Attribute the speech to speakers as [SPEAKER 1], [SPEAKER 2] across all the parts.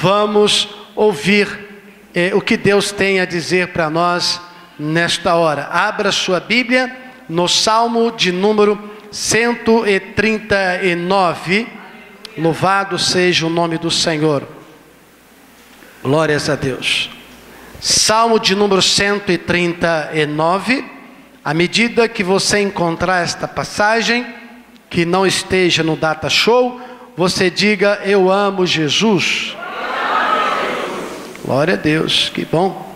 [SPEAKER 1] vamos ouvir o que Deus tem a dizer para nós nesta hora. Abra sua Bíblia no Salmo de número 139. Louvado seja o nome do Senhor. Glórias a Deus. Salmo de número 139. À medida que você encontrar esta passagem, que não esteja no Data Show, você diga: eu amo Jesus. Glória a Deus, que bom.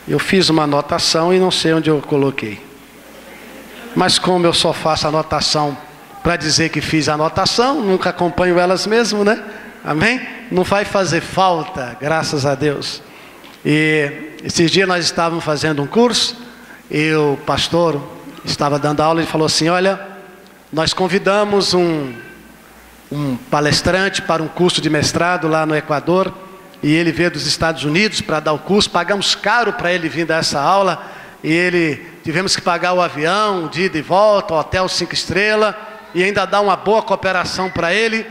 [SPEAKER 1] Eu fiz uma anotação e não sei onde eu coloquei. Mas como eu só faço anotação para dizer que fiz a anotação, nunca acompanho elas mesmo, né? Amém? Não vai fazer falta, graças a Deus. E esses dias nós estávamos fazendo um curso, e o pastor estava dando aula e falou assim: olha, nós convidamos um palestrante para um curso de mestrado lá no Equador, e ele veio dos Estados Unidos para dar o curso. Pagamos caro para ele vir dar essa aula, e tivemos que pagar o avião, de ida e volta, o hotel 5 estrelas, e ainda dar uma boa cooperação para ele.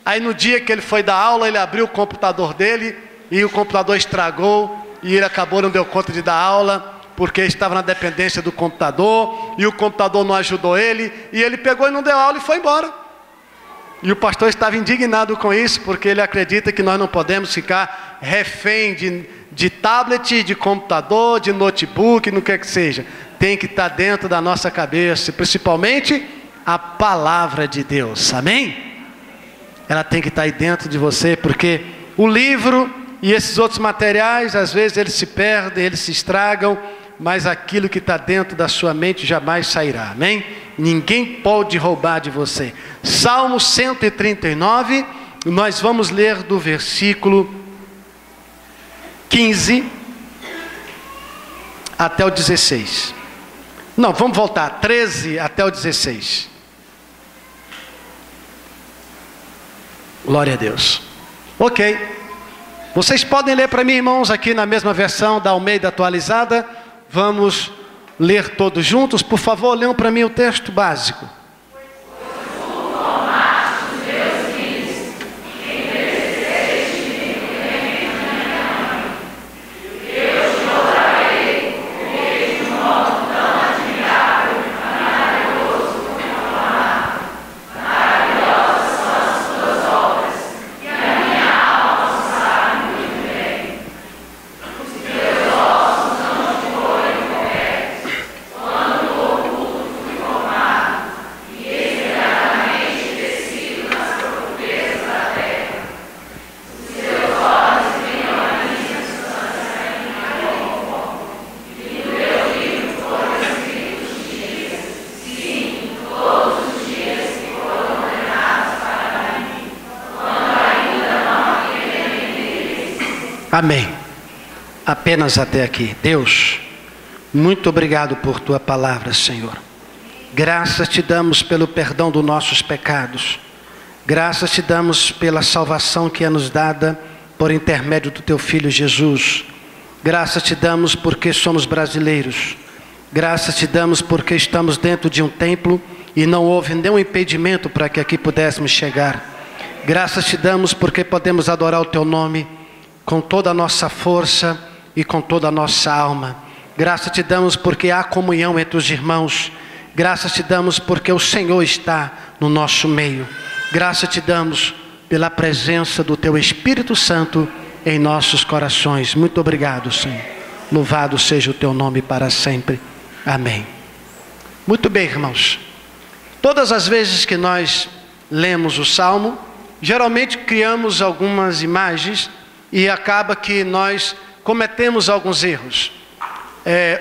[SPEAKER 1] Aí no dia que ele foi dar aula, ele abriu o computador dele, e o computador estragou, e ele acabou, não deu conta de dar aula, porque estava na dependência do computador, e o computador não ajudou ele, e ele pegou e não deu aula e foi embora. E o pastor estava indignado com isso, porque ele acredita que nós não podemos ficar refém de tablet, de computador, de notebook, não quer que seja. Tem que estar dentro da nossa cabeça, principalmente a palavra de Deus, amém? Ela tem que estar aí dentro de você, porque o livro e esses outros materiais, às vezes eles se perdem, eles se estragam, mas aquilo que está dentro da sua mente jamais sairá, amém? Ninguém pode roubar de você. Salmo 139, nós vamos ler do versículo 15 até o 16. Não, vamos voltar, 13 até o 16. Glória a Deus. Ok. Vocês podem ler para mim, irmãos, aqui na mesma versão da Almeida atualizada. Vamos ler todos juntos. Por favor, leiam para mim o texto básico. Amém. Apenas até aqui. Deus, muito obrigado por tua palavra, Senhor. Graças te damos pelo perdão dos nossos pecados. Graças te damos pela salvação que é nos dada por intermédio do teu Filho Jesus. Graças te damos porque somos brasileiros. Graças te damos porque estamos dentro de um templo e não houve nenhum impedimento para que aqui pudéssemos chegar. Graças te damos porque podemos adorar o teu nome com toda a nossa força e com toda a nossa alma. Graças te damos porque há comunhão entre os irmãos. Graças te damos porque o Senhor está no nosso meio. Graças te damos pela presença do teu Espírito Santo em nossos corações. Muito obrigado, Senhor. Louvado seja o teu nome para sempre. Amém. Muito bem, irmãos. Todas as vezes que nós lemos o Salmo, geralmente criamos algumas imagens e acaba que nós cometemos alguns erros.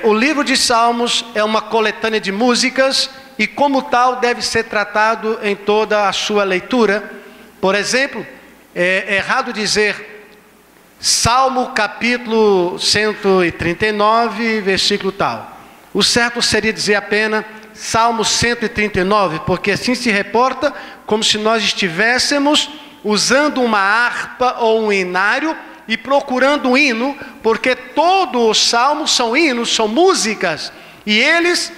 [SPEAKER 1] O livro de Salmos é uma coletânea de músicas e como tal deve ser tratado em toda a sua leitura. Por exemplo, é errado dizer Salmo capítulo 139, versículo tal. O certo seria dizer apenas Salmo 139, porque assim se reporta como se nós estivéssemos usando uma harpa ou um inário e procurando um hino, porque todos os salmos são hinos, são músicas, e eles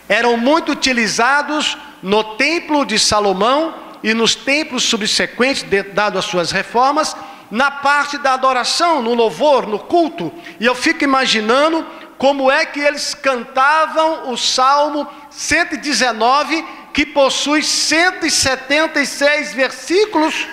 [SPEAKER 1] eram muito utilizados no templo de Salomão e nos templos subsequentes, dado as suas reformas, na parte da adoração, no louvor, no culto. E eu fico imaginando como é que eles cantavam o Salmo 119, que possui 176 versículos.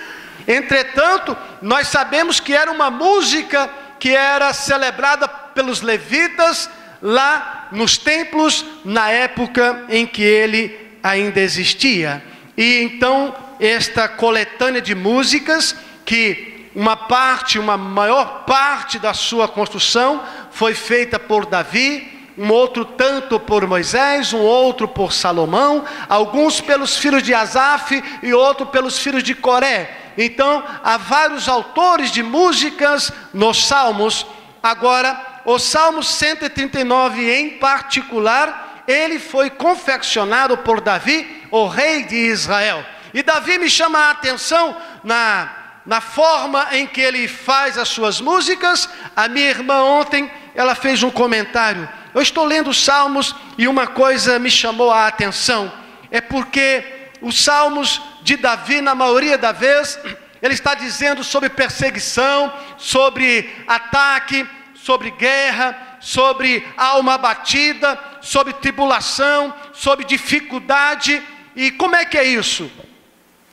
[SPEAKER 1] Entretanto, nós sabemos que era uma música que era celebrada pelos levitas lá nos templos, na época em que ele ainda existia. E então, esta coletânea de músicas, que uma maior parte da sua construção foi feita por Davi, um outro tanto por Moisés, um outro por Salomão, alguns pelos filhos de Asaf e outro pelos filhos de Coré. Então, há vários autores de músicas nos Salmos. Agora, o Salmo 139 em particular, ele foi confeccionado por Davi, o rei de Israel. E Davi me chama a atenção na forma em que ele faz as suas músicas. A minha irmã ontem, ela fez um comentário. Eu estou lendo os Salmos e uma coisa me chamou a atenção. É porque os Salmos de Davi, na maioria da vez, ele está dizendo sobre perseguição, sobre ataque, sobre guerra, sobre alma abatida, sobre tribulação, sobre dificuldade. E como é que é isso?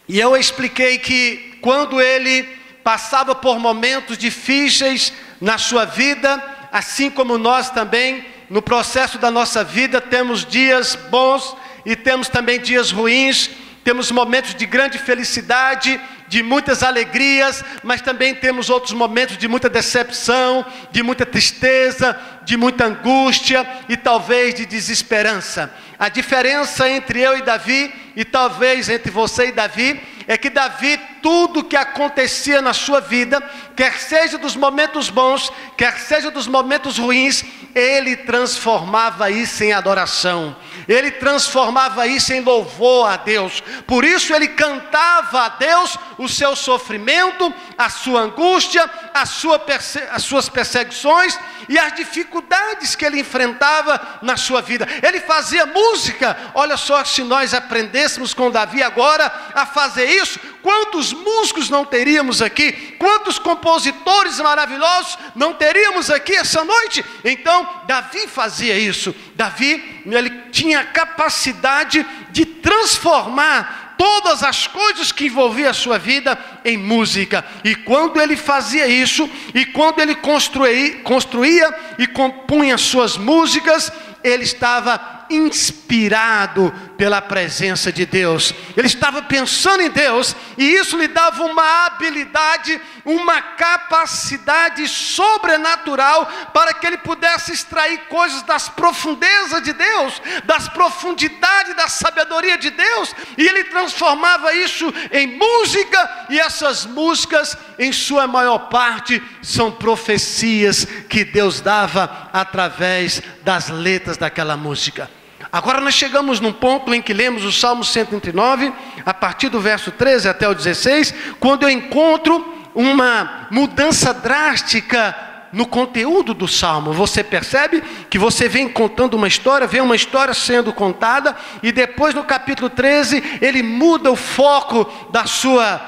[SPEAKER 1] E eu expliquei que quando ele passava por momentos difíceis na sua vida, assim como nós também, no processo da nossa vida, temos dias bons e temos também dias ruins, temos momentos de grande felicidade, de muitas alegrias, mas também temos outros momentos de muita decepção, de muita tristeza, de muita angústia e talvez de desesperança. A diferença entre eu e Davi, e talvez entre você e Davi, é que Davi, tudo que acontecia na sua vida, quer seja dos momentos bons, quer seja dos momentos ruins, ele transformava isso em adoração, ele transformava isso em louvor a Deus. Por isso ele cantava a Deus o seu sofrimento, a sua angústia, as suas perseguições e as dificuldades que ele enfrentava na sua vida. Ele fazia música. Olha só, se nós aprendêssemos com Davi agora a fazer isso, quantos músicos não teríamos aqui, quantos compositores maravilhosos não teríamos aqui essa noite. Então Davi fazia isso. Davi, ele tinha a capacidade de transformar todas as coisas que envolviam a sua vida em música. E quando ele fazia isso, e quando ele construía e compunha suas músicas, ele estava inspirado pela presença de Deus. Ele estava pensando em Deus, e isso lhe dava uma habilidade, uma capacidade sobrenatural para que ele pudesse extrair coisas das profundezas de Deus, das profundidades da sabedoria de Deus, e ele transformava isso em música, e essas músicas, em sua maior parte, são profecias que Deus dava através das letras daquela música. Agora nós chegamos num ponto em que lemos o Salmo 139, a partir do verso 13 até o 16, quando eu encontro uma mudança drástica no conteúdo do Salmo. Você percebe que você vem contando uma história, vê uma história sendo contada, e depois no capítulo 13, ele muda o foco da sua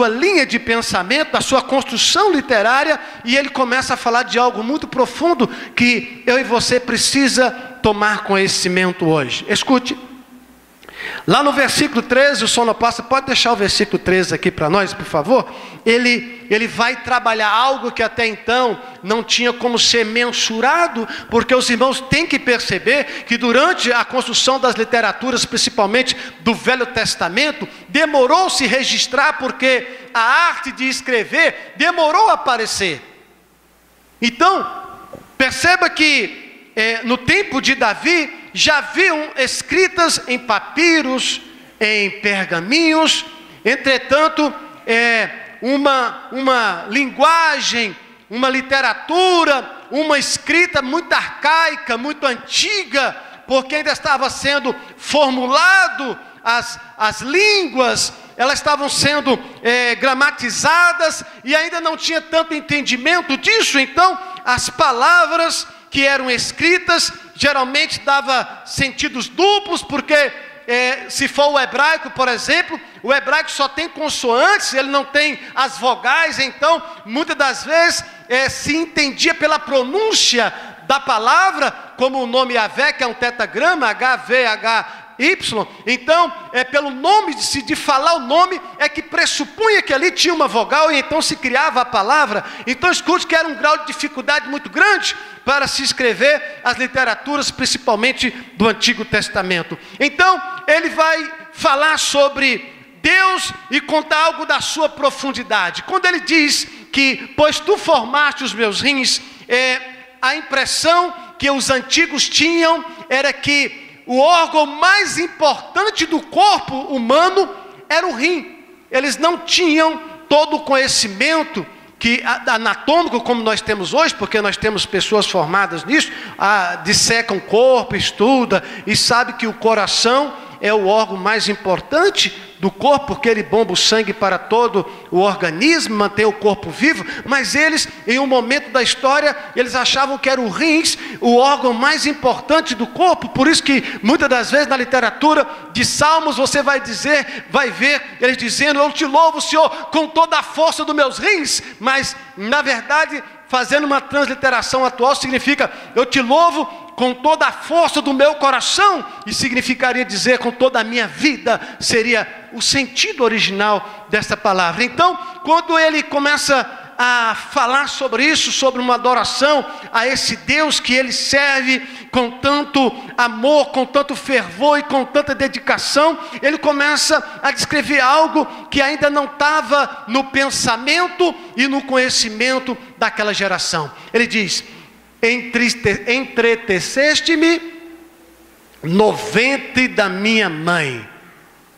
[SPEAKER 1] linha de pensamento, da sua construção literária, e ele começa a falar de algo muito profundo que eu e você precisa tomar conhecimento hoje. Escute, lá no versículo 13, o sonoplasta pode deixar o versículo 13 aqui para nós, por favor. Ele vai trabalhar algo que até então não tinha como ser mensurado, porque os irmãos têm que perceber que durante a construção das literaturas, principalmente do Velho Testamento, demorou-se registrar, porque a arte de escrever demorou a aparecer. Então, perceba que no tempo de Davi, já haviam escritas em papiros, em pergaminhos. Entretanto, uma linguagem, uma literatura, uma escrita muito arcaica, muito antiga, porque ainda estava sendo formulado as línguas, elas estavam sendo gramatizadas, e ainda não tinha tanto entendimento disso. Então as palavras que eram escritas geralmente dava sentidos duplos, porque se for o hebraico, por exemplo, o hebraico só tem consoantes, ele não tem as vogais, então muitas das vezes se entendia pela pronúncia da palavra, como o nome Yahvé, que é um tetagrama, HVHY, então pelo nome de falar o nome, é que pressupunha que ali tinha uma vogal, e então se criava a palavra. Então escute que era um grau de dificuldade muito grande para se escrever as literaturas, principalmente do Antigo Testamento. Então ele vai falar sobre Deus e contar algo da sua profundidade. Quando ele diz que, pois tu formaste os meus rins, a impressão que os antigos tinham era que o órgão mais importante do corpo humano era o rim. Eles não tinham todo o conhecimento anatômico como nós temos hoje, porque nós temos pessoas formadas nisso, dissecam o corpo, estuda e sabe que o coração é o órgão mais importante do corpo, porque ele bomba o sangue para todo o organismo, mantém o corpo vivo. Mas eles, em um momento da história, eles achavam que era o rins, o órgão mais importante do corpo. Por isso que muitas das vezes na literatura de Salmos você vai ver eles dizendo: eu te louvo, Senhor, com toda a força dos meus rins. Mas na verdade, fazendo uma transliteração atual, significa: eu te louvo com toda a força do meu coração, e significaria dizer com toda a minha vida, seria o sentido original dessa palavra. Então, quando ele começa a falar sobre isso, sobre uma adoração a esse Deus que ele serve com tanto amor, com tanto fervor e com tanta dedicação, ele começa a descrever algo que ainda não estava no pensamento e no conhecimento daquela geração. Ele diz: entreteceste-me no ventre da minha mãe.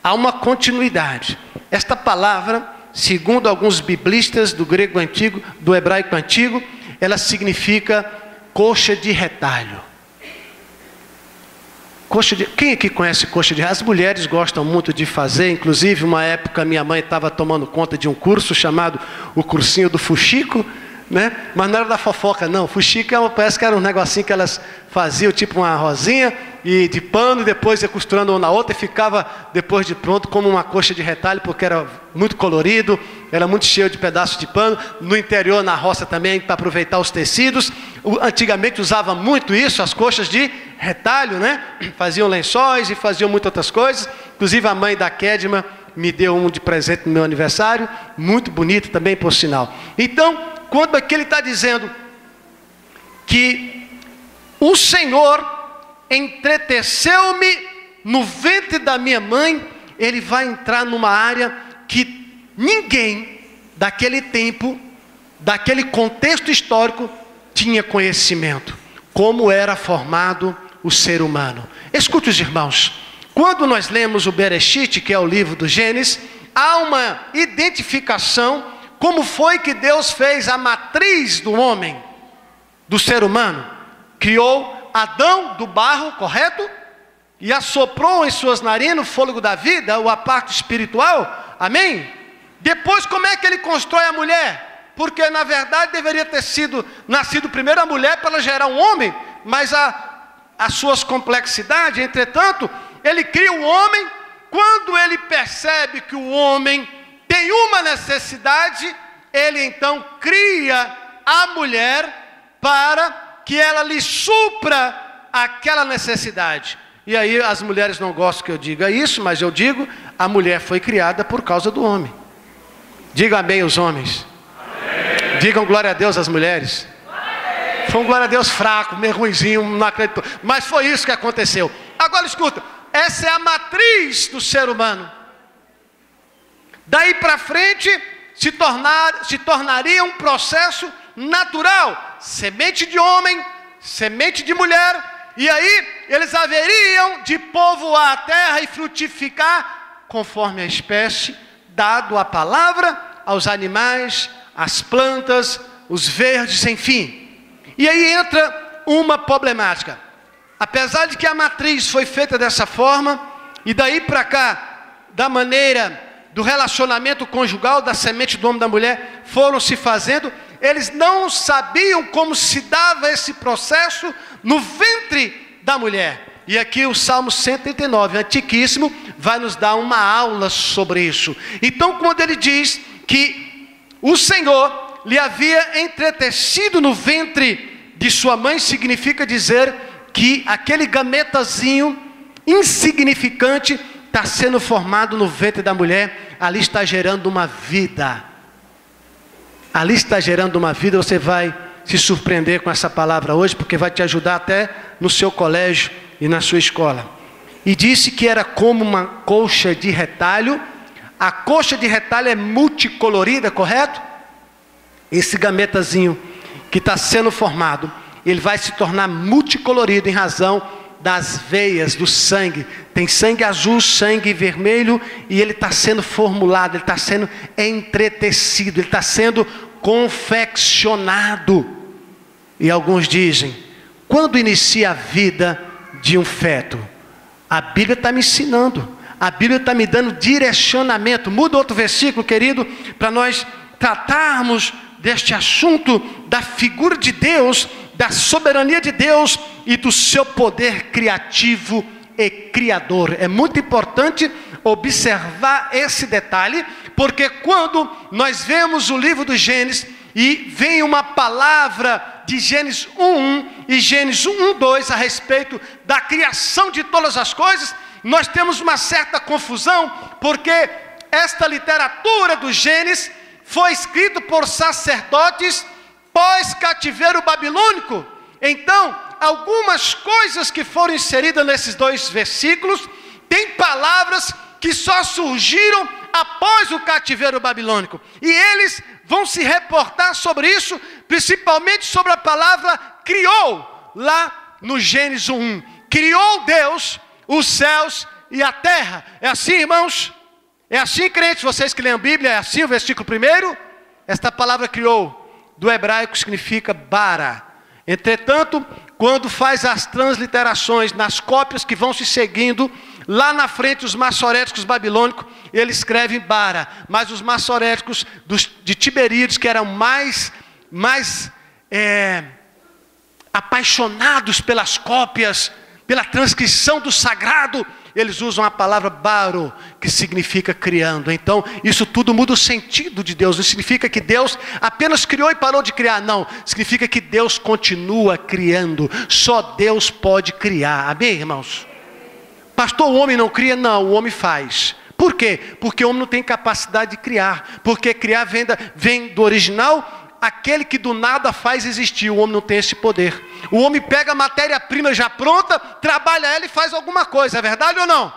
[SPEAKER 1] Há uma continuidade. Esta palavra, segundo alguns biblistas do grego antigo, do hebraico antigo, ela significa coxa de retalho. Quem aqui conhece coxa de retalho? As mulheres gostam muito de fazer. Inclusive, uma época minha mãe estava tomando conta de um curso chamado o cursinho do fuxico, né? Mas não era da fofoca não. Fuxico parece que era um negocinho que elas faziam, tipo uma rosinha e de pano, e depois ia costurando uma na outra, e ficava depois de pronto como uma coxa de retalho, porque era muito colorido, era muito cheio de pedaços de pano. No interior, na roça também, para aproveitar os tecidos, antigamente usava muito isso, as coxas de retalho, né? Faziam lençóis e faziam muitas outras coisas. Inclusive a mãe da Kedma me deu um de presente no meu aniversário, muito bonito também, por sinal. Então, quando aqui ele está dizendo que o Senhor entreteceu-me no ventre da minha mãe, ele vai entrar numa área que ninguém daquele tempo, daquele contexto histórico, tinha conhecimento. Como era formado o ser humano. Escute os irmãos, quando nós lemos o Bereshit, que é o livro do Gênesis, há uma identificação como foi que Deus fez a matriz do homem, do ser humano. Criou Adão do barro, correto? E assoprou em suas narinas o fôlego da vida, o aparato espiritual, amém? Depois, como é que ele constrói a mulher? Porque na verdade deveria ter nascido primeiro a mulher para ela gerar um homem, mas as suas complexidades, entretanto, ele cria o homem. Quando ele percebe que o homem tem uma necessidade, ele então cria a mulher para que ela lhe supra aquela necessidade. E aí as mulheres não gostam que eu diga isso, mas eu digo: a mulher foi criada por causa do homem. Diga amém os homens. Amém. Digam glória a Deus as mulheres. Amém. Foi um glória a Deus fraco, meio ruinzinho, não acreditou. Mas foi isso que aconteceu. Agora escuta, essa é a matriz do ser humano. Daí para frente se tornaria um processo natural. Semente de homem, semente de mulher. E aí eles haveriam de povoar a terra e frutificar conforme a espécie, dado a palavra aos animais, às plantas, os verdes, enfim. E aí entra uma problemática. Apesar de que a matriz foi feita dessa forma, e daí para cá, da maneira do relacionamento conjugal, da semente do homem e da mulher, foram se fazendo, eles não sabiam como se dava esse processo no ventre da mulher. E aqui o Salmo 139, antiquíssimo, vai nos dar uma aula sobre isso. Então, quando ele diz que o Senhor lhe havia entretecido no ventre de sua mãe, significa dizer que aquele gametazinho insignificante está sendo formado no ventre da mulher, ali está gerando uma vida. Ali está gerando uma vida. Você vai se surpreender com essa palavra hoje, porque vai te ajudar até no seu colégio e na sua escola. E disse que era como uma colcha de retalho. A colcha de retalho é multicolorida, correto? Esse gametazinho que está sendo formado, ele vai se tornar multicolorido em razão das veias do sangue. Tem sangue azul, sangue vermelho, e ele está sendo formulado, ele está sendo entretecido, ele está sendo confeccionado. E alguns dizem: quando inicia a vida de um feto? A Bíblia está me ensinando, a Bíblia está me dando direcionamento. Muda outro versículo, querido, para nós tratarmos deste assunto da figura de Deus, da soberania de Deus e do seu poder criativo e criador. É muito importante observar esse detalhe, porque quando nós vemos o livro do Gênesis e vem uma palavra de Gênesis 1:1 e Gênesis 1:2 a respeito da criação de todas as coisas, nós temos uma certa confusão, porque esta literatura do Gênesis foi escrita por sacerdotes pós-cativeiro babilônico. Então, algumas coisas que foram inseridas nesses dois versículos, tem palavras que só surgiram após o cativeiro babilônico. E eles vão se reportar sobre isso, principalmente sobre a palavra criou, lá no Gênesis 1. Criou Deus os céus e a terra. É assim, irmãos? É assim, crentes, vocês que leem a Bíblia, é assim o versículo 1? Esta palavra criou, do hebraico, significa bara. Entretanto, quando faz as transliterações nas cópias que vão se seguindo, lá na frente os massoréticos babilônicos, eles escrevem bara. Mas os massoréticos de Tiberíades, que eram mais apaixonados pelas cópias, pela transcrição do sagrado, eles usam a palavra baro, que significa criando. Então, isso tudo muda o sentido de Deus. Não significa que Deus apenas criou e parou de criar. Não, significa que Deus continua criando. Só Deus pode criar. Amém, irmãos? Pastor, o homem não cria? Não, o homem faz. Por quê? Porque o homem não tem capacidade de criar. Porque criar vem do original, aquele que do nada faz existir. O homem não tem esse poder. O homem pega a matéria-prima já pronta, trabalha ela e faz alguma coisa. É verdade ou não?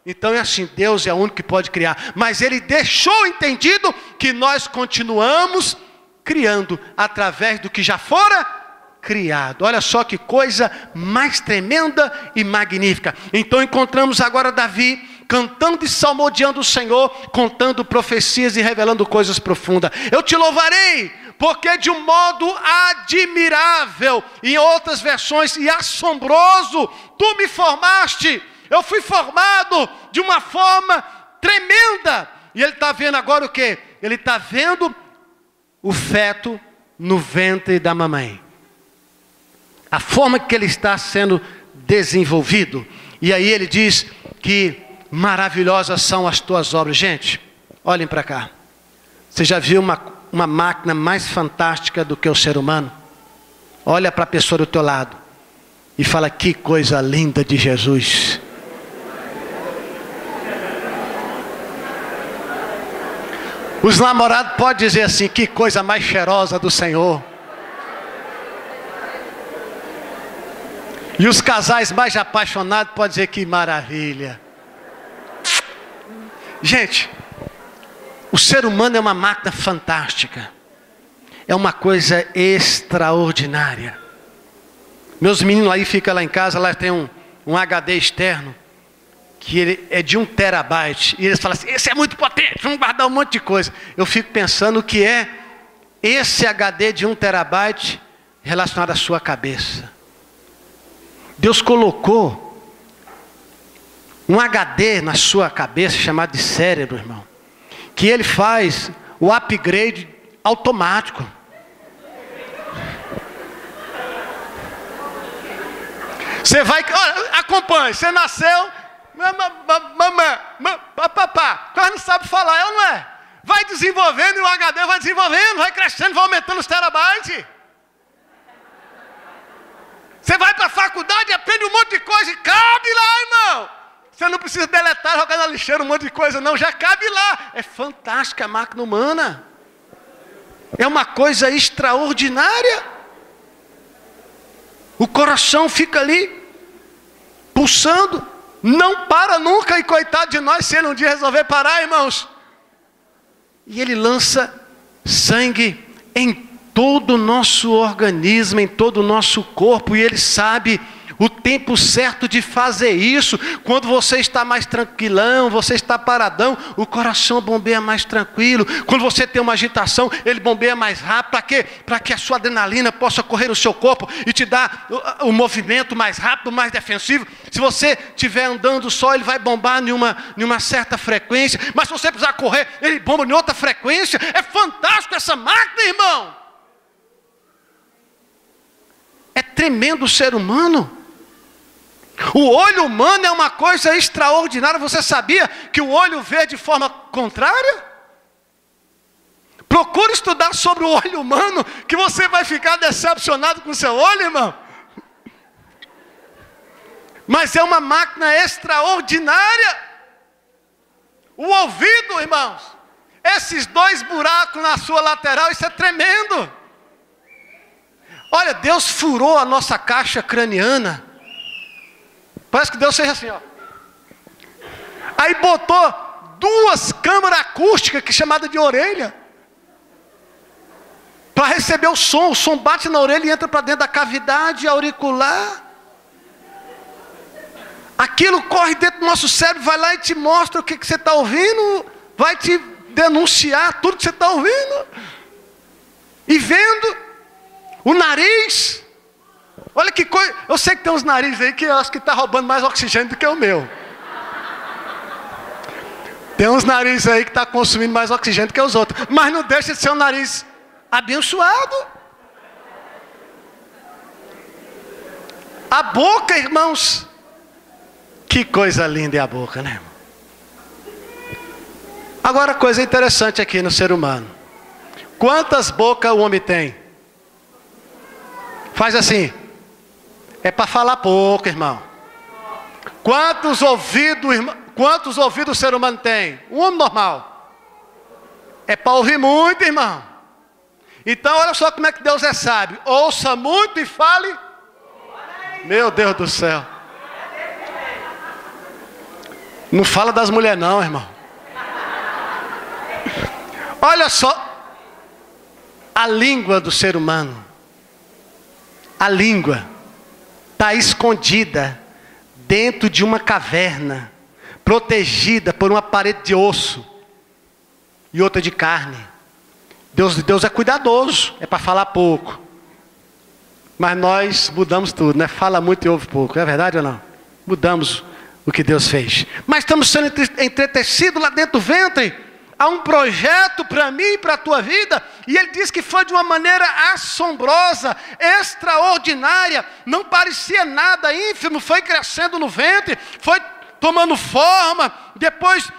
[SPEAKER 1] Então é assim, Deus é o único que pode criar. Mas Ele deixou entendido que nós continuamos criando através do que já fora criado. Olha só que coisa mais tremenda e magnífica. Então encontramos agora Davi cantando e salmodiando o Senhor, contando profecias e revelando coisas profundas. Eu te louvarei, porque de um modo admirável, em outras versões, e assombroso, tu me formaste. Eu fui formado de uma forma tremenda. E ele está vendo agora o quê? Ele está vendo o feto no ventre da mamãe. A forma que ele está sendo desenvolvido. E aí ele diz que maravilhosas são as tuas obras. Gente, olhem para cá. Você já viu uma máquina mais fantástica do que o ser humano? Olha para a pessoa do teu lado e fala: que coisa linda de Jesus. Os namorados podem dizer assim: que coisa mais cheirosa do Senhor. E os casais mais apaixonados podem dizer: que maravilha. Gente, o ser humano é uma máquina fantástica. É uma coisa extraordinária. Meus meninos aí ficam lá em casa, lá tem um HD externo, que ele é de 1 terabyte. E eles falam assim: esse é muito potente, vamos guardar um monte de coisa. Eu fico pensando o que é esse HD de 1 terabyte relacionado à sua cabeça. Deus colocou um HD na sua cabeça, chamado de cérebro, irmão, que ele faz o upgrade automático. Você vai, olha, acompanhe. Você nasceu, mamãe, papá, quase não sabe falar, é ou não é? Vai desenvolvendo e o HD vai desenvolvendo, vai crescendo, vai aumentando os terabytes. Você vai para a faculdade, aprende um monte de coisa e cabe lá, irmão. Você não precisa deletar, jogar na lixeira um monte de coisa, não, já cabe lá. É fantástica a máquina humana. É uma coisa extraordinária. O coração fica ali, pulsando, não para nunca, e coitado de nós se ele um dia resolver parar, irmãos. E ele lança sangue em todo o nosso organismo, em todo o nosso corpo, e ele sabe o tempo certo de fazer isso. Quando você está mais tranquilão, você está paradão, o coração bombeia mais tranquilo. Quando você tem uma agitação, ele bombeia mais rápido. Para quê? Para que a sua adrenalina possa correr no seu corpo e te dar o movimento mais rápido, mais defensivo. Se você estiver andando só, ele vai bombar em uma certa frequência. Mas se você precisar correr, ele bomba em outra frequência. É fantástico essa máquina, irmão. É tremendo o ser humano. O olho humano é uma coisa extraordinária. Você sabia que o olho vê de forma contrária? Procure estudar sobre o olho humano, que você vai ficar decepcionado com o seu olho, irmão. Mas é uma máquina extraordinária. O ouvido, irmãos, esses 2 buracos na sua lateral, isso é tremendo. Olha, Deus furou a nossa caixa craniana. Parece que Deus fez assim, ó. Aí botou 2 câmaras acústicas, que é chamada de orelha, para receber o som. O som bate na orelha e entra para dentro da cavidade auricular. Aquilo corre dentro do nosso cérebro, vai lá e te mostra o que você está ouvindo, vai te denunciar tudo que você está ouvindo e vendo. O nariz, olha que coisa. Eu sei que tem uns narizes aí que eu acho que está roubando mais oxigênio do que o meu. Tem uns narizes aí que está consumindo mais oxigênio do que os outros, mas não deixa de ser um nariz abençoado. A boca, irmãos, que coisa linda é a boca, né, irmão? Agora, coisa interessante aqui no ser humano. Quantas bocas o homem tem? Faz assim. É para falar pouco, irmão. Quantos ouvidos o ser humano tem? Um homem normal. É para ouvir muito, irmão. Então, olha só como é que Deus é sábio. Ouça muito e fale. Meu Deus do céu. Não fala das mulheres não, irmão. Olha só. A língua do ser humano. A língua está escondida dentro de uma caverna, protegida por uma parede de osso e outra de carne. Deus é cuidadoso, é para falar pouco. Mas nós mudamos tudo, né? Fala muito e ouve pouco, é verdade ou não? Mudamos o que Deus fez. Mas estamos sendo entretecidos lá dentro do ventre. Há um projeto para mim e para a tua vida, e ele diz que foi de uma maneira assombrosa, extraordinária, não parecia nada, ínfimo, foi crescendo no ventre, foi tomando forma, depois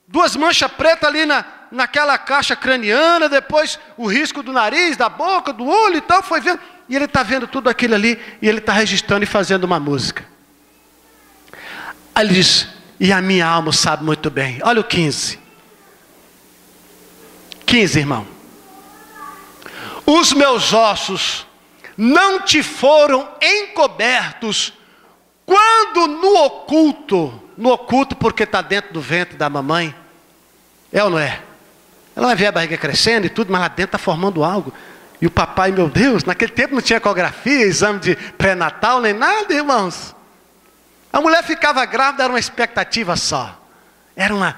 [SPEAKER 1] 2 manchas pretas ali naquela caixa craniana, depois o risco do nariz, da boca, do olho e tal, foi vendo, e ele está vendo tudo aquilo ali, e ele está registrando e fazendo uma música. Aí ele diz, e a minha alma sabe muito bem, olha o 15, irmão. Os meus ossos não te foram encobertos quando no oculto porque está dentro do ventre da mamãe, é ou não é? Ela vai ver a barriga crescendo e tudo, mas lá dentro está formando algo. E o papai, meu Deus, naquele tempo não tinha ecografia, exame de pré-natal, nem nada, irmãos. A mulher ficava grávida, era uma expectativa só. Era uma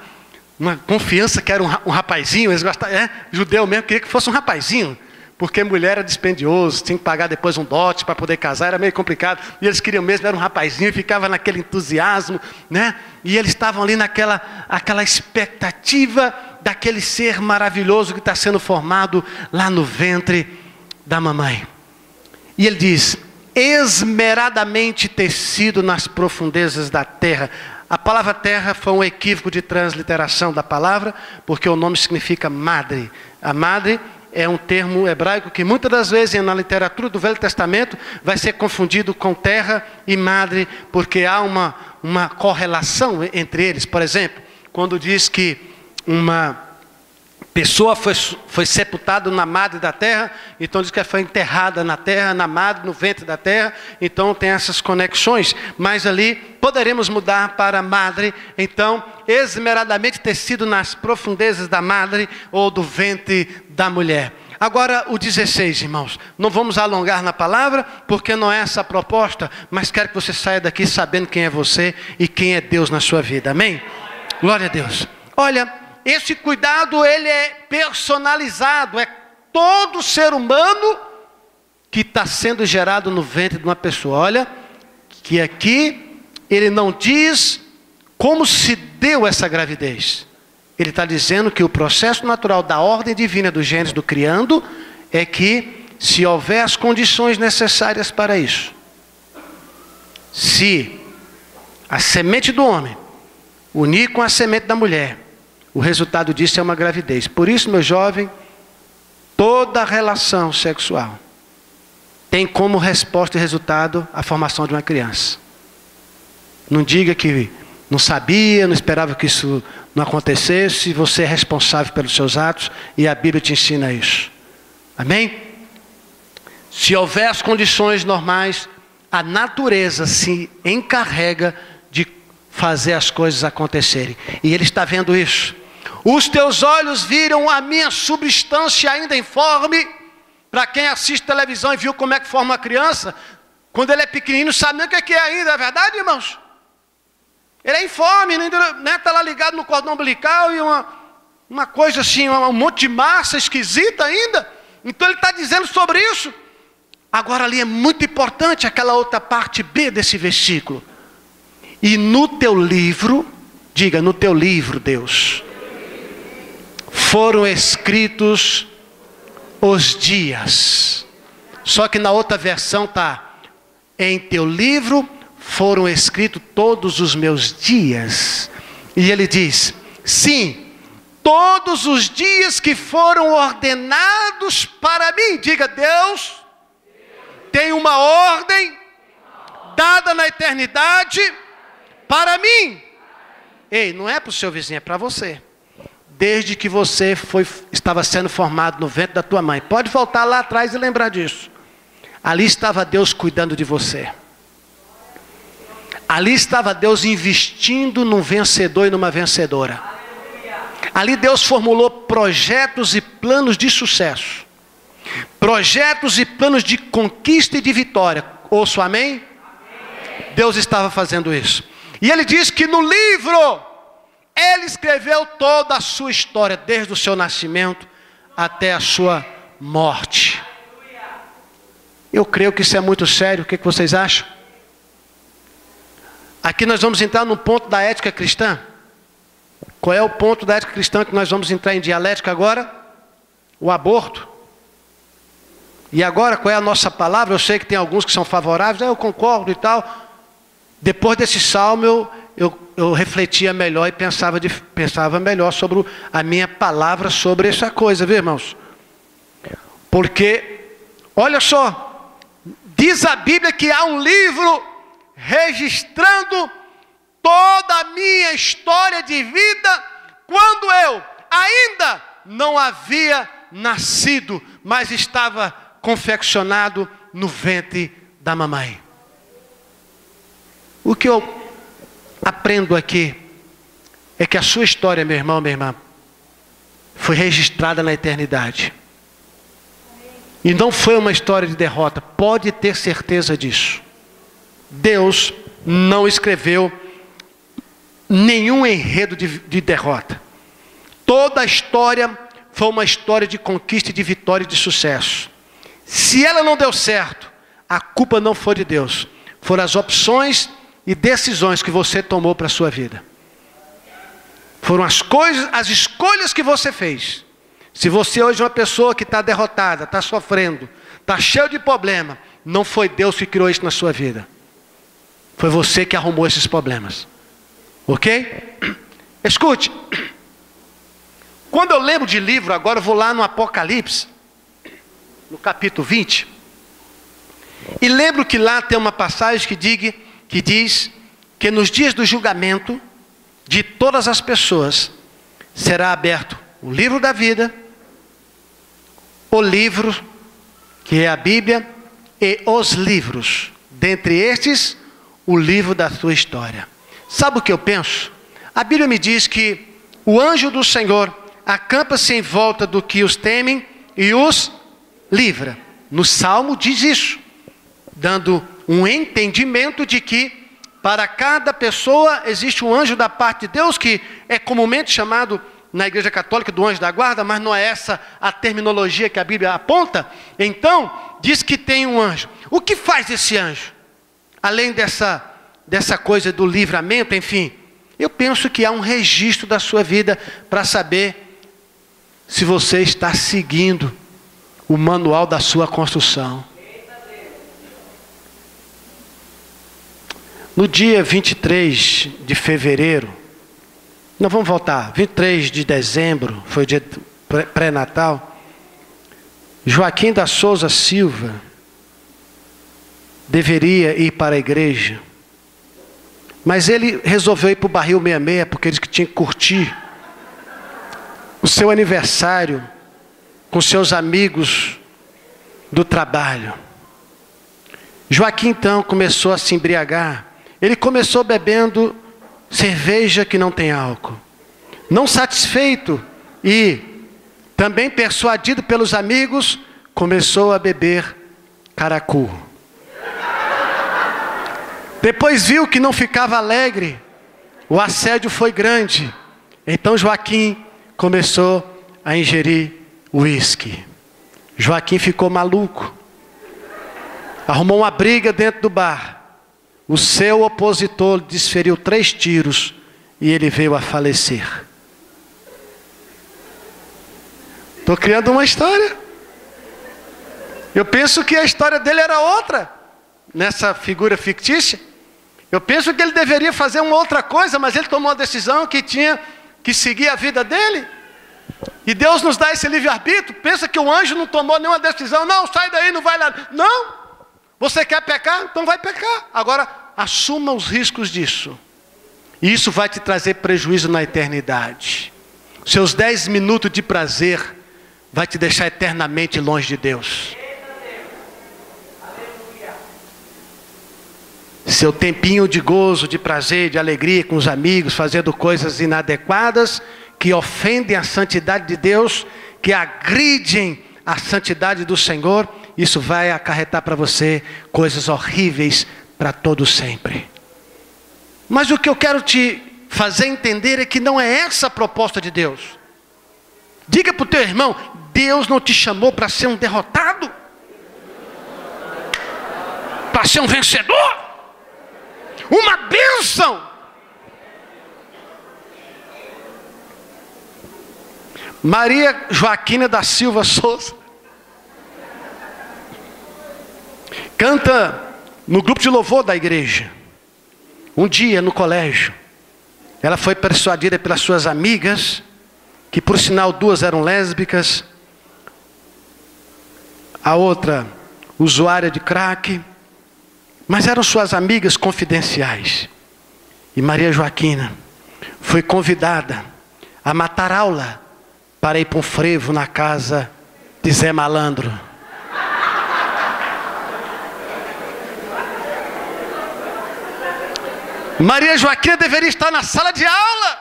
[SPEAKER 1] confiança que era um rapazinho, eles gostavam, judeu mesmo, queria que fosse um rapazinho, porque mulher era dispendioso, tinha que pagar depois um dote para poder casar, era meio complicado, e eles queriam mesmo, era um rapazinho, e ficava naquele entusiasmo, né? E eles estavam ali aquela expectativa daquele ser maravilhoso que está sendo formado lá no ventre da mamãe. E ele diz, esmeradamente tecido nas profundezas da terra. A palavra terra foi um equívoco de transliteração da palavra, porque o nome significa madre. A madre é um termo hebraico que muitas das vezes na literatura do Velho Testamento vai ser confundido com terra e madre, porque há uma correlação entre eles. Por exemplo, quando diz que uma pessoa foi sepultada na madre da terra, então diz que ela foi enterrada na terra, na madre, no ventre da terra, então tem essas conexões, mas ali poderemos mudar para madre, então esmeradamente tecido nas profundezas da madre ou do ventre da mulher. Agora o 16, irmãos, não vamos alongar na palavra, porque não é essa a proposta, mas quero que você saia daqui sabendo quem é você e quem é Deus na sua vida, amém? Glória a Deus. Olha, esse cuidado, ele é personalizado, é todo ser humano que está sendo gerado no ventre de uma pessoa. Olha, que aqui ele não diz como se deu essa gravidez. Ele está dizendo que o processo natural da ordem divina do Gênesis do criando é que, se houver as condições necessárias para isso, se a semente do homem unir com a semente da mulher, o resultado disso é uma gravidez. Por isso, meu jovem, toda relação sexual tem como resposta e resultado a formação de uma criança. Não diga que não sabia, não esperava que isso não acontecesse. Você é responsável pelos seus atos e a Bíblia te ensina isso. Amém? Se houver as condições normais, a natureza se encarrega de fazer as coisas acontecerem. E ele está vendo isso. Os teus olhos viram a minha substância ainda informe. Para quem assiste televisão e viu como é que forma uma criança, quando ele é pequenino, sabe nem o que é ainda, é verdade, irmãos? Ele é informe, né? Está lá ligado no cordão umbilical e uma coisa assim, um monte de massa esquisita ainda. Então ele está dizendo sobre isso. Agora ali é muito importante aquela outra parte B desse versículo. E no teu livro, diga, no teu livro, Deus, foram escritos os dias. Só que na outra versão está: em teu livro foram escritos todos os meus dias. E ele diz: sim, todos os dias que foram ordenados para mim. Diga, Deus tem uma ordem dada na eternidade para mim. Ei, não é para o seu vizinho, é para você. Desde que você estava sendo formado no ventre da tua mãe. Pode voltar lá atrás e lembrar disso. Ali estava Deus cuidando de você. Ali estava Deus investindo num vencedor e numa vencedora. Ali Deus formulou projetos e planos de sucesso. Projetos e planos de conquista e de vitória. Ouço amém? Deus estava fazendo isso. E ele diz que no livro ele escreveu toda a sua história, desde o seu nascimento até a sua morte. Eu creio que isso é muito sério. O que vocês acham? Aqui nós vamos entrar no ponto da ética cristã. Qual é o ponto da ética cristã que nós vamos entrar em dialética agora? O aborto. E agora, qual é a nossa palavra? Eu sei que tem alguns que são favoráveis, eu concordo e tal. Depois desse salmo, eu refletia melhor e pensava melhor sobre a minha palavra sobre essa coisa, viu, irmãos? Porque, olha só, diz a Bíblia que há um livro registrando toda a minha história de vida, quando eu ainda não havia nascido, mas estava confeccionado no ventre da mamãe. O que eu aprendo aqui é que a sua história, meu irmão, minha irmã, foi registrada na eternidade. E não foi uma história de derrota, pode ter certeza disso. Deus não escreveu nenhum enredo de derrota. Toda a história foi uma história de conquista, de vitória e de sucesso. Se ela não deu certo, a culpa não foi de Deus. Foram as opções e decisões que você tomou para a sua vida. Foram as escolhas que você fez. Se você hoje é uma pessoa que está derrotada, está sofrendo, está cheio de problema, não foi Deus que criou isso na sua vida. Foi você que arrumou esses problemas. Ok? Escute. Quando eu lembro de livro, agora eu vou lá no Apocalipse, no capítulo 20. E lembro que lá tem uma passagem que diz que nos dias do julgamento de todas as pessoas será aberto o livro da vida, o livro que é a Bíblia e os livros. Dentre estes, o livro da sua história. Sabe o que eu penso? A Bíblia me diz que o anjo do Senhor acampa-se em volta do que os temem e os livra. No Salmo diz isso, dando um entendimento de que para cada pessoa existe um anjo da parte de Deus, que é comumente chamado na Igreja Católica do anjo da guarda, mas não é essa a terminologia que a Bíblia aponta. Então, diz que tem um anjo. O que faz esse anjo? Além dessa coisa do livramento, enfim, eu penso que há um registro da sua vida para saber se você está seguindo o manual da sua construção. No dia 23 de fevereiro, não vamos voltar, 23 de dezembro, foi o dia pré-natal, Joaquim da Souza Silva deveria ir para a igreja, mas ele resolveu ir para o Barril 66, porque ele disse que tinha que curtir o seu aniversário com seus amigos do trabalho. Joaquim então começou a se embriagar. Ele começou bebendo cerveja que não tem álcool. Não satisfeito e também persuadido pelos amigos, começou a beber caracu. Depois viu que não ficava alegre, o assédio foi grande. Então Joaquim começou a ingerir uísque. Joaquim ficou maluco. Arrumou uma briga dentro do bar. O seu opositor desferiu 3 tiros e ele veio a falecer. Estou criando uma história. Eu penso que a história dele era outra, nessa figura fictícia. Eu penso que ele deveria fazer uma outra coisa, mas ele tomou a decisão que tinha que seguir a vida dele. E Deus nos dá esse livre-arbítrio. Pensa que o anjo não tomou nenhuma decisão. Não, sai daí, não vai lá. Não. Você quer pecar? Então vai pecar. Agora, assuma os riscos disso. E isso vai te trazer prejuízo na eternidade. Seus 10 minutos de prazer vai te deixar eternamente longe de Deus. Seu tempinho de gozo, de prazer, de alegria com os amigos, fazendo coisas inadequadas, que ofendem a santidade de Deus, que agridem a santidade do Senhor, isso vai acarretar para você coisas horríveis para todo sempre. Mas o que eu quero te fazer entender é que não é essa a proposta de Deus. Diga para o teu irmão, Deus não te chamou para ser um derrotado, para ser um vencedor, uma bênção. Maria Joaquina da Silva Souza canta no grupo de louvor da igreja. Um dia no colégio, ela foi persuadida pelas suas amigas, que por sinal 2 eram lésbicas, a outra usuária de crack, mas eram suas amigas confidenciais. E Maria Joaquina foi convidada a matar aula para ir para um frevo na casa de Zé Malandro. Maria Joaquina deveria estar na sala de aula.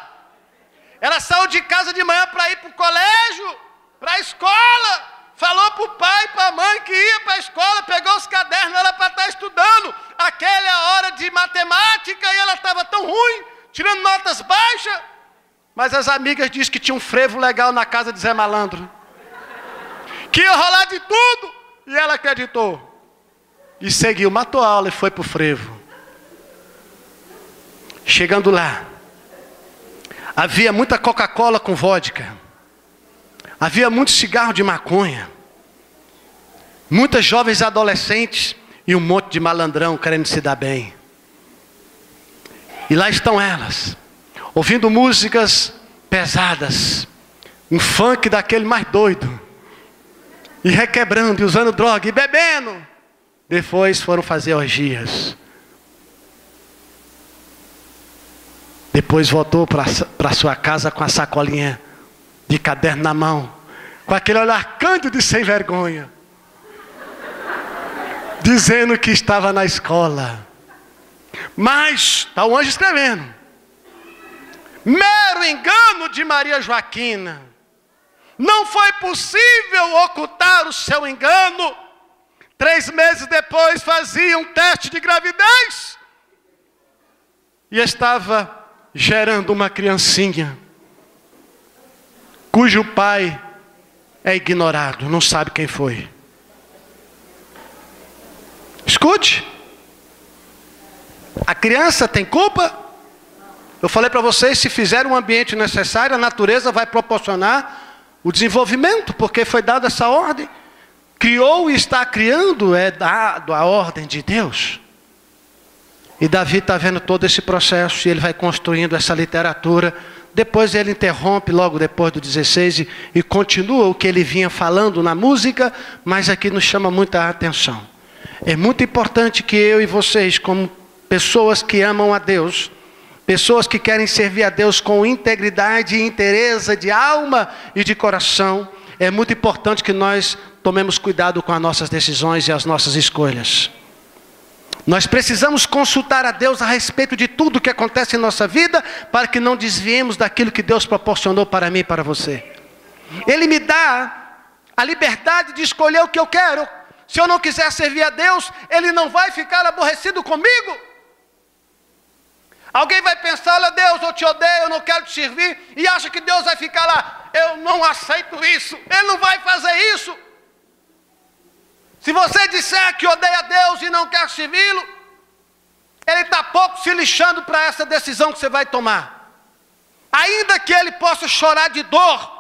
[SPEAKER 1] Ela saiu de casa de manhã para ir para o colégio, para a escola. Falou para o pai e para a mãe que ia para a escola, pegou os cadernos, era para estar estudando. Aquela hora de matemática e ela estava tão ruim, tirando notas baixas. Mas as amigas dizem que tinha um frevo legal na casa de Zé Malandro, que ia rolar de tudo. E ela acreditou. E seguiu, matou a aula e foi para o frevo. Chegando lá, havia muita Coca-Cola com vodka. Havia muito cigarro de maconha. Muitas jovens adolescentes e um monte de malandrão querendo se dar bem. E lá estão elas, ouvindo músicas pesadas, um funk daquele mais doido, e requebrando, e usando droga, e bebendo. Depois foram fazer orgias. Depois voltou para sua casa com a sacolinha de caderno na mão, com aquele olhar cândido e sem vergonha, dizendo que estava na escola. Mas, está o anjo escrevendo, mero engano de Maria Joaquina. Não foi possível ocultar o seu engano. 3 meses depois fazia um teste de gravidez e estava gerando uma criancinha, cujo pai é ignorado, não sabe quem foi. Escute, a criança tem culpa? Eu falei para vocês, se fizer o ambiente necessário, a natureza vai proporcionar o desenvolvimento, porque foi dada essa ordem. Criou e está criando, é dado a ordem de Deus. E Davi está vendo todo esse processo, e ele vai construindo essa literatura. Depois ele interrompe, logo depois do 16, e continua o que ele vinha falando na música, mas aqui nos chama muita atenção. É muito importante que eu e vocês, como pessoas que amam a Deus, pessoas que querem servir a Deus com integridade e inteireza de alma e de coração, é muito importante que nós tomemos cuidado com as nossas decisões e as nossas escolhas. Nós precisamos consultar a Deus a respeito de tudo que acontece em nossa vida, para que não desviemos daquilo que Deus proporcionou para mim e para você. Ele me dá a liberdade de escolher o que eu quero. Se eu não quiser servir a Deus, Ele não vai ficar aborrecido comigo. Alguém vai pensar, olha Deus, eu te odeio, eu não quero te servir, e acha que Deus vai ficar lá, eu não aceito isso, Ele não vai fazer isso. Se você disser que odeia a Deus e não quer servi-lo, Ele está pouco se lixando para essa decisão que você vai tomar. Ainda que Ele possa chorar de dor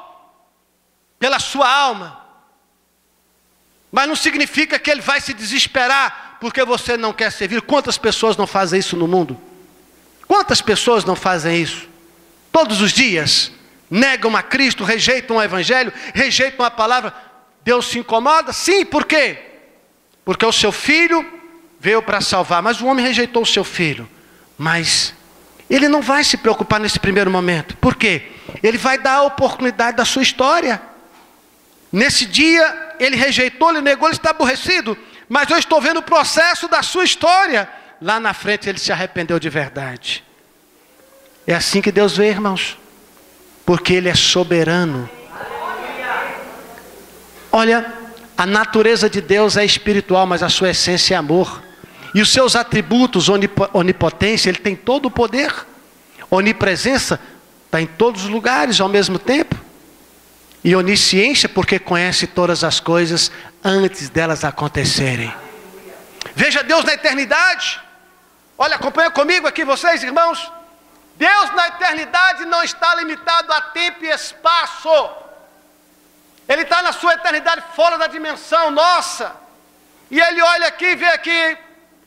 [SPEAKER 1] pela sua alma, mas não significa que Ele vai se desesperar porque você não quer servir. Quantas pessoas não fazem isso no mundo? Quantas pessoas não fazem isso? Todos os dias negam a Cristo, rejeitam o Evangelho, rejeitam a palavra. Deus se incomoda? Sim, por quê? Porque o seu filho veio para salvar, mas o homem rejeitou o seu filho. Mas ele não vai se preocupar nesse primeiro momento. Por quê? Ele vai dar a oportunidade da sua história. Nesse dia, ele rejeitou, ele negou, ele está aborrecido. Mas eu estou vendo o processo da sua história. Lá na frente ele se arrependeu de verdade. É assim que Deus vê, irmãos. Porque Ele é soberano. Olha, a natureza de Deus é espiritual, mas a sua essência é amor. E os seus atributos, onipotência, Ele tem todo o poder. Onipresença, está em todos os lugares ao mesmo tempo. E onisciência, porque conhece todas as coisas antes delas acontecerem. Veja Deus na eternidade. Olha, acompanha comigo aqui vocês, irmãos. Deus na eternidade não está limitado a tempo e espaço. Ele está na sua eternidade fora da dimensão nossa. E Ele olha aqui e vê aqui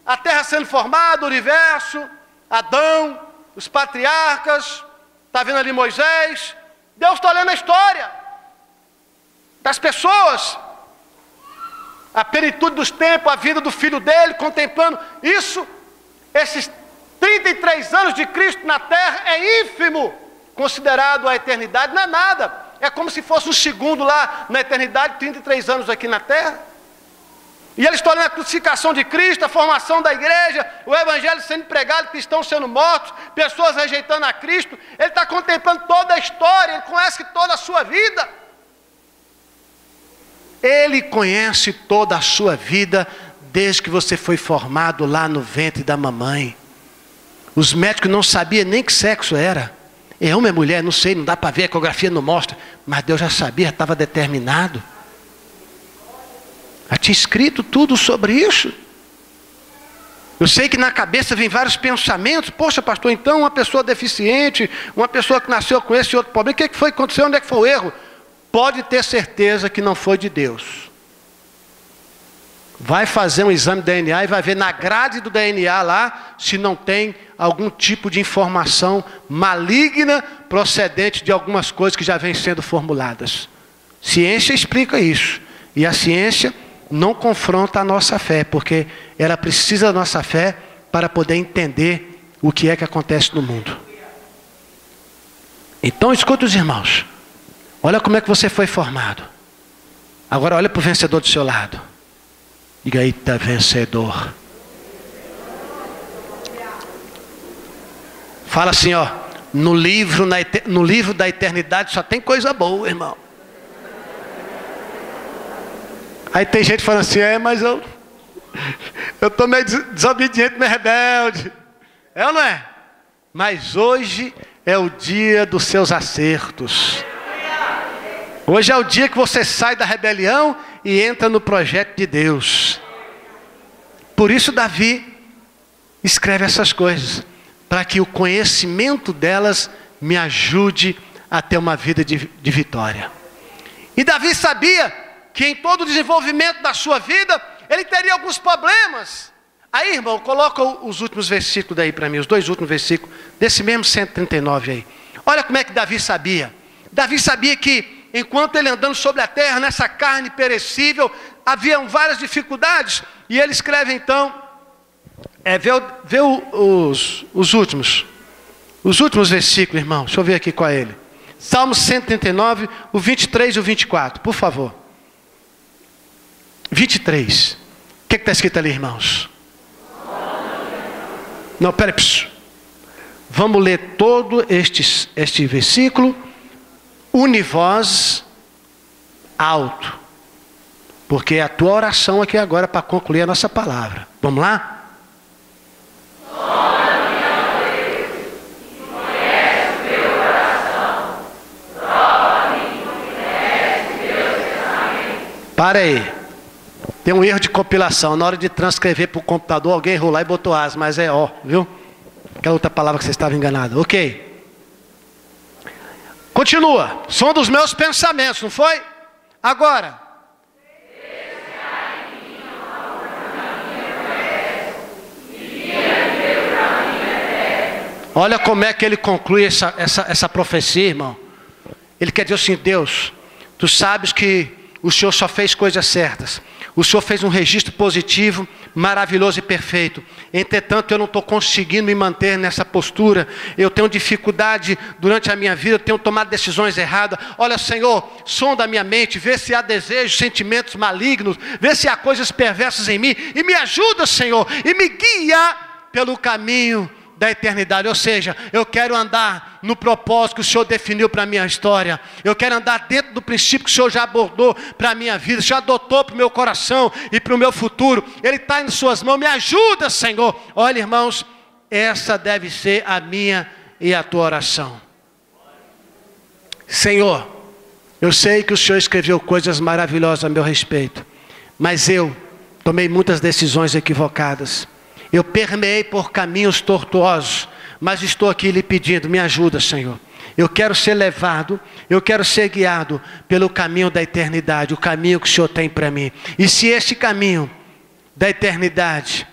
[SPEAKER 1] a terra sendo formada, o universo, Adão, os patriarcas, está vendo ali Moisés. Deus está olhando a história das pessoas, a plenitude dos tempos, a vida do filho dele, contemplando isso. Esses 33 anos de Cristo na terra é ínfimo, considerado a eternidade, não é nada. É como se fosse um segundo lá na eternidade, 33 anos aqui na terra. E ele está olhando a crucificação de Cristo, a formação da igreja, o evangelho sendo pregado, cristãos sendo mortos, pessoas rejeitando a Cristo. Ele está contemplando toda a história, ele conhece toda a sua vida. Ele conhece toda a sua vida, desde que você foi formado lá no ventre da mamãe. Os médicos não sabiam nem que sexo era. É homem ou mulher, não sei, não dá para ver, a ecografia não mostra. Mas Deus já sabia, já estava determinado. Já tinha escrito tudo sobre isso. Eu sei que na cabeça vem vários pensamentos. Poxa, pastor, então uma pessoa deficiente, uma pessoa que nasceu com esse outro problema, o que foi que aconteceu? Onde é que foi o erro? Pode ter certeza que não foi de Deus. Vai fazer um exame de DNA e vai ver na grade do DNA lá se não tem algum tipo de informação maligna procedente de algumas coisas que já vêm sendo formuladas. Ciência explica isso. E a ciência não confronta a nossa fé, porque ela precisa da nossa fé para poder entender o que é que acontece no mundo. Então escuta os irmãos. Olha como é que você foi formado. Agora olha para o vencedor do seu lado. Diga, eita, vencedor. Fala assim, ó. No livro da eternidade só tem coisa boa, irmão. Aí tem gente falando assim, mas eu estou meio desobediente, meio rebelde. É ou não é? Mas hoje é o dia dos seus acertos. Hoje é o dia que você sai da rebelião e entra no projeto de Deus. Por isso Davi escreve essas coisas, para que o conhecimento delas me ajude a ter uma vida de vitória. E Davi sabia que em todo o desenvolvimento da sua vida, ele teria alguns problemas. Aí, irmão, coloca os últimos versículos daí para mim, os 2 últimos versículos, desse mesmo 139 aí. Olha como é que Davi sabia. Davi sabia que enquanto ele andando sobre a terra, nessa carne perecível, haviam várias dificuldades. E ele escreve então, vê os últimos versículos, irmão. Deixa eu ver aqui qual é ele. Salmo 139, o 23 e o 24, por favor. 23. O que está escrito ali, irmãos? Não, peraí. Vamos ler todo este versículo. Une voz alto, porque é a tua oração aqui agora para concluir a nossa palavra. Vamos lá? Para aí. Tem um erro de compilação. Na hora de transcrever para o computador, alguém errou lá e botou as, mas é ó, viu? Aquela outra palavra que você estava enganado. Ok. Continua. Som dos meus pensamentos, não foi? Agora. Olha como é que ele conclui essa profecia, irmão. Ele quer dizer assim, Deus, tu sabes que o Senhor só fez coisas certas. O Senhor fez um registro positivo, maravilhoso e perfeito. Entretanto, eu não estou conseguindo me manter nessa postura. Eu tenho dificuldade durante a minha vida, eu tenho tomado decisões erradas. Olha, Senhor, sonda a minha mente, vê se há desejos, sentimentos malignos, vê se há coisas perversas em mim. E me ajuda, Senhor, e me guia pelo caminho da eternidade. Ou seja, eu quero andar no propósito que o Senhor definiu para a minha história. Eu quero andar dentro do princípio que o Senhor já abordou para a minha vida, já adotou para o meu coração e para o meu futuro. Ele está em suas mãos. Me ajuda, Senhor. Olha, irmãos, essa deve ser a minha e a tua oração. Senhor, eu sei que o Senhor escreveu coisas maravilhosas a meu respeito, mas eu tomei muitas decisões equivocadas. Eu permeei por caminhos tortuosos, mas estou aqui lhe pedindo, me ajuda, Senhor. Eu quero ser levado, eu quero ser guiado pelo caminho da eternidade, o caminho que o Senhor tem para mim. E se este caminho da eternidade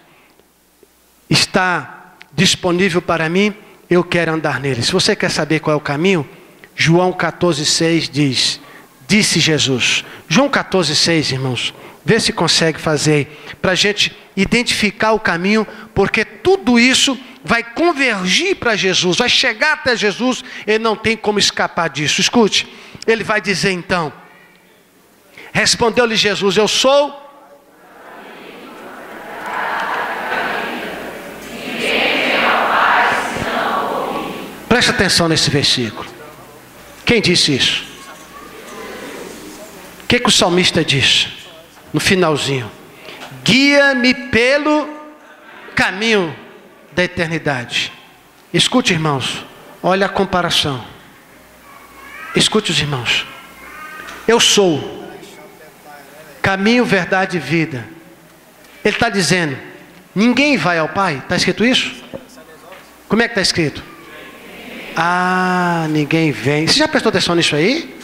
[SPEAKER 1] está disponível para mim, eu quero andar nele. Se você quer saber qual é o caminho, João 14,6 diz, disse Jesus. João 14,6, irmãos. Vê se consegue fazer para a gente identificar o caminho, porque tudo isso vai convergir para Jesus, vai chegar até Jesus, ele não tem como escapar disso. Escute, ele vai dizer então, respondeu-lhe Jesus, eu sou. Presta atenção nesse versículo. Quem disse isso? O que o salmista disse? No finalzinho, guia-me pelo caminho da eternidade. Escute, irmãos, olha a comparação. Escute os irmãos. Eu sou caminho, verdade e vida. Ele está dizendo, ninguém vai ao Pai. Está escrito isso? Como é que está escrito? Ah, ninguém vem. Você já prestou atenção nisso aí?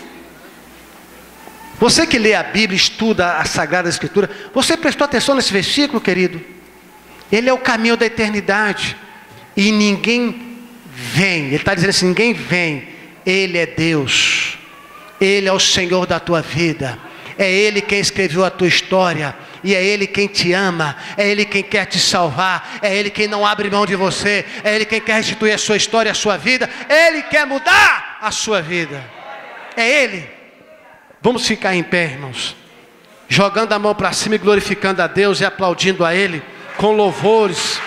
[SPEAKER 1] Você que lê a Bíblia, estuda a Sagrada Escritura, você prestou atenção nesse versículo, querido? Ele é o caminho da eternidade. E ninguém vem, ele está dizendo assim, ninguém vem. Ele é Deus. Ele é o Senhor da tua vida. É Ele quem escreveu a tua história. E é Ele quem te ama. É Ele quem quer te salvar. É Ele quem não abre mão de você. É Ele quem quer restituir a sua história, a sua vida. Ele quer mudar a sua vida. É Ele. Vamos ficar em pé, irmãos, jogando a mão para cima e glorificando a Deus e aplaudindo a Ele com louvores.